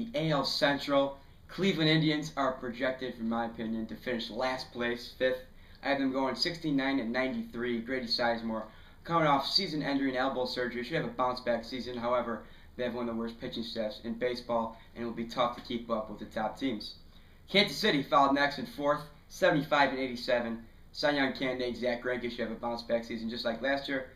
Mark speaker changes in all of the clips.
Speaker 1: the AL Central. Cleveland Indians are projected, in my opinion, to finish last place, 5th. I have them going 69 and 93. Grady Sizemore, coming off season-ending elbow surgery, should have a bounce-back season. However, they have one of the worst pitching staffs in baseball, and it will be tough to keep up with the top teams. Kansas City followed next in 4th, 75 and 87. Cy Young candidate Zach Greinke should have a bounce-back season just like last year.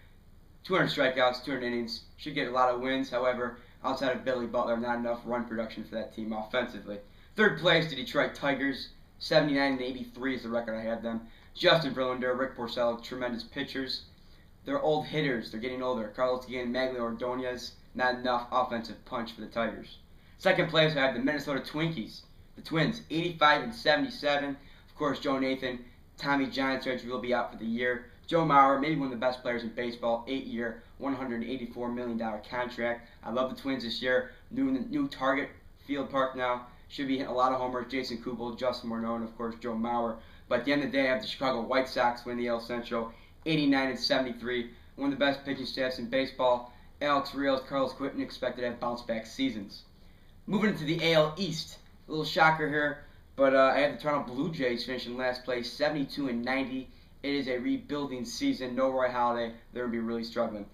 Speaker 1: 200 strikeouts, 200 innings, should get a lot of wins. However, outside of Billy Butler, not enough run production for that team offensively. 3rd place, the Detroit Tigers, 79 and 83 is the record I have them. Justin Verlander, Rick Porcello, tremendous pitchers. They're old hitters. They're getting older. Carlos Guillen, Maglio Ordonez, not enough offensive punch for the Tigers. 2nd place, I have the Minnesota Twinkies. The Twins, 85 and 77. Of course, Joe Nathan, Tommy John surgery will be out for the year. Joe Mauer, maybe one of the best players in baseball, 8-year, $184 million contract. I love the Twins this year. New Target Field Park now. Should be hitting a lot of homers. Jason Kubel, Justin Morneau, and of course Joe Mauer. But at the end of the day, I have the Chicago White Sox win the AL Central, 89 and 73. One of the best pitching staffs in baseball. Alex Rios, Carlos Quentin expected to have bounce-back seasons. Moving to the AL East, a little shocker here, but I have the Toronto Blue Jays finishing last place, 72 and 90. It is a rebuilding season. No Roy Halladay. They're going to be really struggling.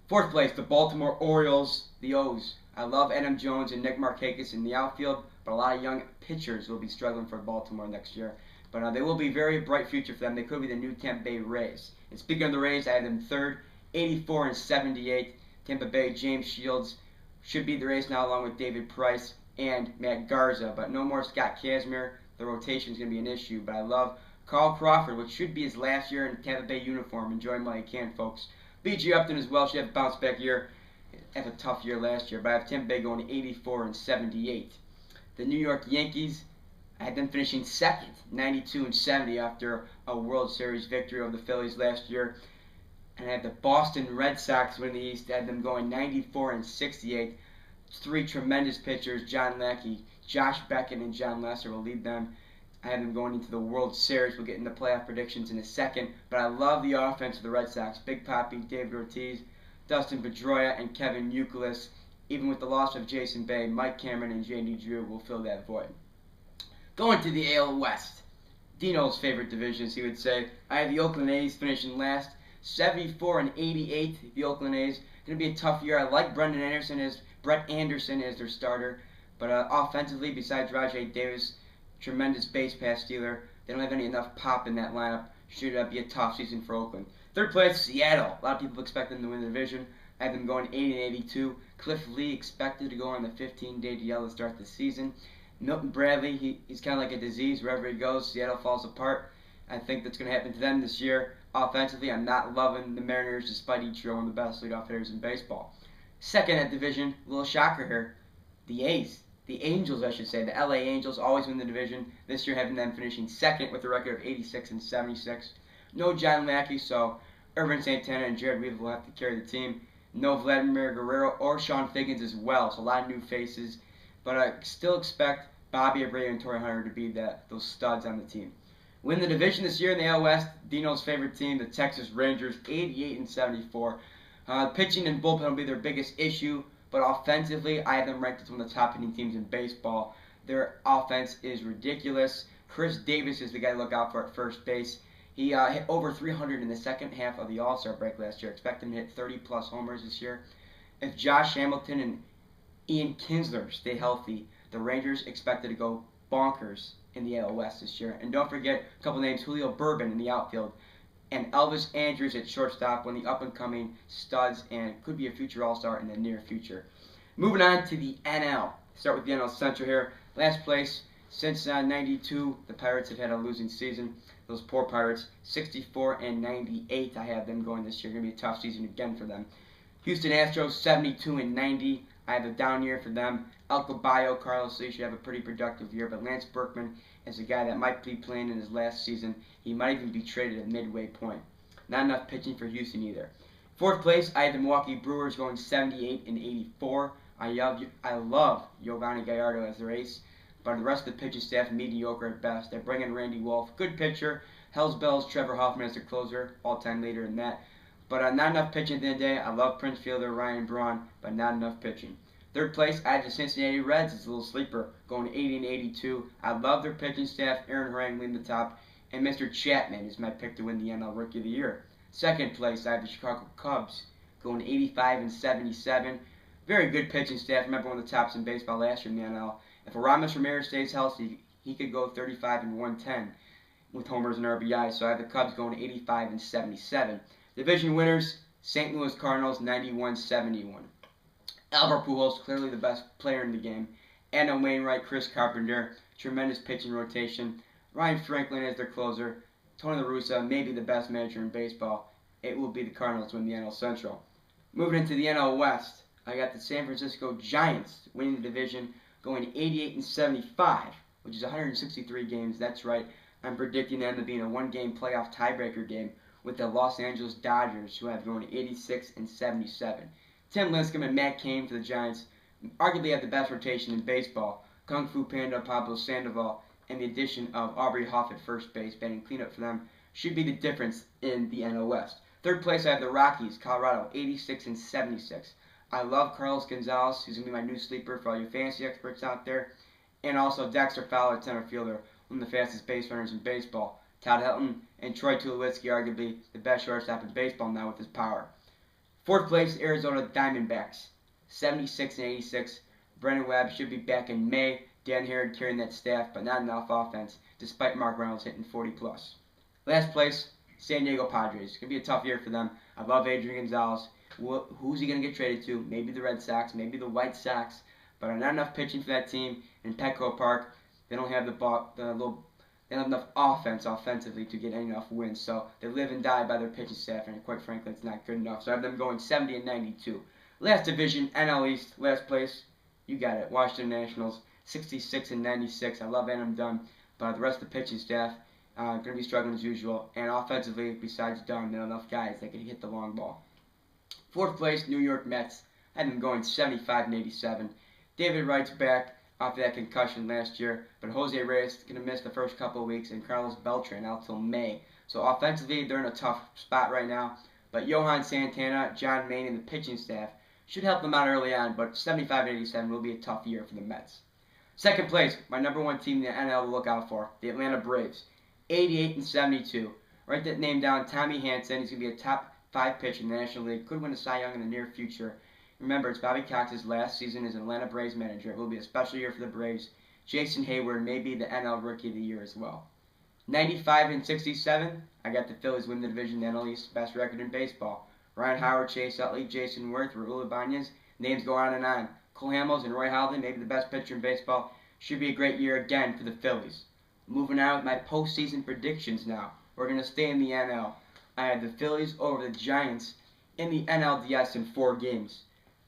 Speaker 1: 4th place, the Baltimore Orioles, the O's. I love Adam Jones and Nick Markakis in the outfield, but a lot of young pitchers will be struggling for Baltimore next year. But they will be a very bright future for them. They could be the new Tampa Bay Rays. And speaking of the Rays, I have them 3rd, 84 and 78. Tampa Bay, James Shields should be the Rays now, along with David Price and Matt Garza. But no more Scott Kazmir. The rotation is going to be an issue. But I love Carl Crawford, which should be his last year in Tampa Bay uniform. Enjoy him while you can, folks. B.J. Upton as well should have a bounce-back year. Had a tough year last year, but I have Tampa Bay going 84 and 78. The New York Yankees, I had them finishing 2nd, 92 and 70 after a World Series victory over the Phillies last year. And I have the Boston Red Sox win the East. I had them going 94 and 68. 3 tremendous pitchers, John Lackey, Josh Beckett, and John Lester will lead them. I have them going into the World Series. We'll get into playoff predictions in a second. But I love the offense of the Red Sox. Big Papi, David Ortiz, Dustin Pedroia, and Kevin Youkilis. Even with the loss of Jason Bay, Mike Cameron and J.D. Drew will fill that void. Going to the AL West. Dino's favorite divisions, he would say. I have the Oakland A's finishing last, 74 and 88. The Oakland A's. Going to be a tough year. I like Brett Anderson as their starter. But offensively, besides Rajai Davis, tremendous base pass stealer. They don't have enough pop in that lineup. Should be a tough season for Oakland. 3rd place, Seattle. A lot of people expect them to win the division. I have them going 80 and 82. Cliff Lee expected to go on the 15-day DL to start the season. Milton Bradley, he's kind of like a disease. Wherever he goes, Seattle falls apart. I think that's going to happen to them this year. Offensively, I'm not loving the Mariners despite each one of the best leadoff hitters in baseball. 2nd at division, a little shocker here. The A's. The Angels, I should say. The LA Angels always win the division. This year having them finishing 2nd with a record of 86 and 76. No John Lackey, so Irvin Santana and Jared Weaver will have to carry the team. No Vladimir Guerrero or Sean Figgins as well, so a lot of new faces. But I still expect Bobby Abreu and Torrey Hunter to be those studs on the team. Win the division this year in the AL West. Dino's favorite team, the Texas Rangers, 88 and 74. Pitching and bullpen will be their biggest issue, but offensively, I have them ranked as one of the top hitting teams in baseball. Their offense is ridiculous. Chris Davis is the guy to look out for at first base. He hit over 300 in the second half of the All-Star break last year. Expect him to hit 30-plus homers this year. If Josh Hamilton and Ian Kinsler stay healthy, the Rangers expected to go bonkers in the AL West this year. And don't forget a couple names, Julio Bourbon in the outfield, and Elvis Andrews at shortstop, one of the up-and-coming studs, and could be a future All-Star in the near future. Moving on to the NL. Start with the NL Central here. Last place since '92, the Pirates have had a losing season. Those poor Pirates, 64 and 98. I have them going this year. Going to be a tough season again for them. Houston Astros, 72 and 90. I have a down year for them. El Caballo, Carlos Lee should have a pretty productive year, but Lance Berkman is a guy that might be playing in his last season. He might even be traded at midway point. Not enough pitching for Houston either. 4th place, I have the Milwaukee Brewers going 78 and 84. I love Giovanni Gallardo as their ace, but the rest of the pitching staff mediocre at best. They bring in Randy Wolf, good pitcher. Hell's Bells, Trevor Hoffman as their closer, all-time leader in that. But not enough pitching at the end of the day. I love Prince Fielder, Ryan Braun, but not enough pitching. Third place, I have the Cincinnati Reds. It's a little sleeper, going 80 and 82. I love their pitching staff. Aaron Harang leading the top, and Mr. Chapman is my pick to win the NL Rookie of the Year. Second place, I have the Chicago Cubs, going 85 and 77. Very good pitching staff. Remember, one of the tops in baseball last year in the NL. If Aramis Ramirez stays healthy, he could go 35 and 110 with homers and RBIs. So I have the Cubs going 85 and 77. Division winners, St. Louis Cardinals 91-71. Albert Pujols, clearly the best player in the game. Adam Wainwright, Chris Carpenter, tremendous pitching rotation. Ryan Franklin as their closer. Tony La Russa, maybe the best manager in baseball. It will be the Cardinals win the NL Central. Moving into the NL West, I got the San Francisco Giants winning the division, going 88 and 75, which is 163 games. That's right. I'm predicting them to be in a one-game playoff tiebreaker game with the Los Angeles Dodgers, who have gone 86 and 77. Tim Lincecum and Matt Cain for the Giants arguably have the best rotation in baseball. Kung Fu Panda, Pablo Sandoval, and the addition of Aubrey Huff at first base, batting cleanup for them, should be the difference in the NL West. Third place, I have the Rockies, Colorado, 86 and 76. I love Carlos Gonzalez. He's going to be my new sleeper for all you fantasy experts out there. And also Dexter Fowler, center fielder, one of the fastest base runners in baseball. Todd Helton and Troy Tulowitzki, arguably the best shortstop in baseball now with his power. Fourth place, Arizona Diamondbacks, 76 and 86. Brendan Webb should be back in May. Dan Herod carrying that staff, but not enough offense, despite Mark Reynolds hitting 40+. Last place, San Diego Padres. It's going to be a tough year for them. I love Adrian Gonzalez. Who's he going to get traded to? Maybe the Red Sox, maybe the White Sox, but not enough pitching for that team. In Petco Park, they don't have they don't have enough offensively to get enough wins. So they live and die by their pitching staff, and quite frankly, it's not good enough. So I have them going 70 and 92. Last division, NL East, last place, you got it. Washington Nationals, 66 and 96. I love Adam Dunn, but the rest of the pitching staff going to be struggling as usual. And offensively, besides Dunn, there are enough guys that can hit the long ball. Fourth place, New York Mets. I had them going 75 and 87. David Wright's back after that concussion last year, but Jose Reyes is going to miss the first couple of weeks, and Carlos Beltran out till May. So offensively, they're in a tough spot right now. But Johan Santana, John Maine, and the pitching staff should help them out early on, but 75 and 87 will be a tough year for the Mets. Second place, my number one team in the NL to look out for, the Atlanta Braves, 88 and 72. Write that name down, Tommy Hanson. He's going to be a top 5 pitcher in the National League. Could win a Cy Young in the near future. Remember, it's Bobby Cox's last season as an Atlanta Braves manager. It will be a special year for the Braves. Jason Hayward may be the NL Rookie of the Year as well. 95 and 67, I got the Phillies win the division, the NL East, best record in baseball. Ryan Howard, Chase Utley, Jason Worth, Raul Ibanez, names go on and on. Cole Hamels and Roy Halladay, maybe the best pitcher in baseball. Should be a great year again for the Phillies. Moving on with my postseason predictions now. We're going to stay in the NL. I have the Phillies over the Giants in the NLDS in 4 games.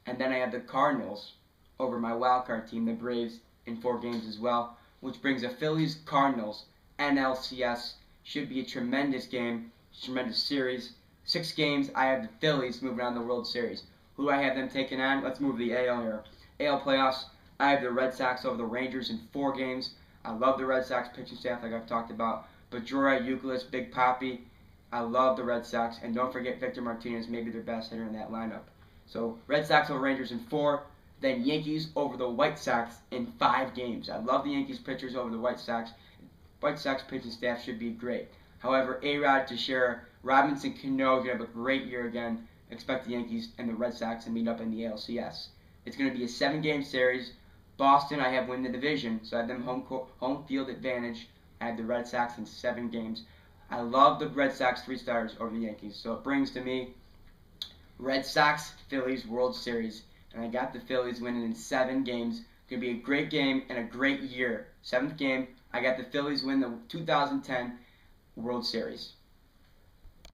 Speaker 1: And then I have the Cardinals over my wildcard team, the Braves, in 4 games as well, which brings the Phillies-Cardinals NLCS. Should be a tremendous game, tremendous series. 6 games, I have the Phillies moving on to the World Series. Who do I have them taking on? Let's move to the AL here. AL playoffs, I have the Red Sox over the Rangers in 4 games. I love the Red Sox pitching staff like I've talked about. Pedroia, Youkilis, Big Papi. I love the Red Sox. And don't forget Victor Martinez, maybe their best hitter in that lineup. So Red Sox over Rangers in 4. Then Yankees over the White Sox in 5 games. I love the Yankees pitchers over the White Sox. White Sox pitching staff should be great. However, A-Rod, Teixeira, Robinson, Cano are going to have a great year again. Expect the Yankees and the Red Sox to meet up in the ALCS. It's going to be a 7-game series. Boston, I have win the division, so I have them home field advantage. I have the Red Sox in 7 games. I love the Red Sox 3 starters over the Yankees. So it brings to me Red Sox, Phillies, World Series. And I got the Phillies winning in 7 games. It's going to be a great game and a great year. 7th game, I got the Phillies win the 2010 World Series.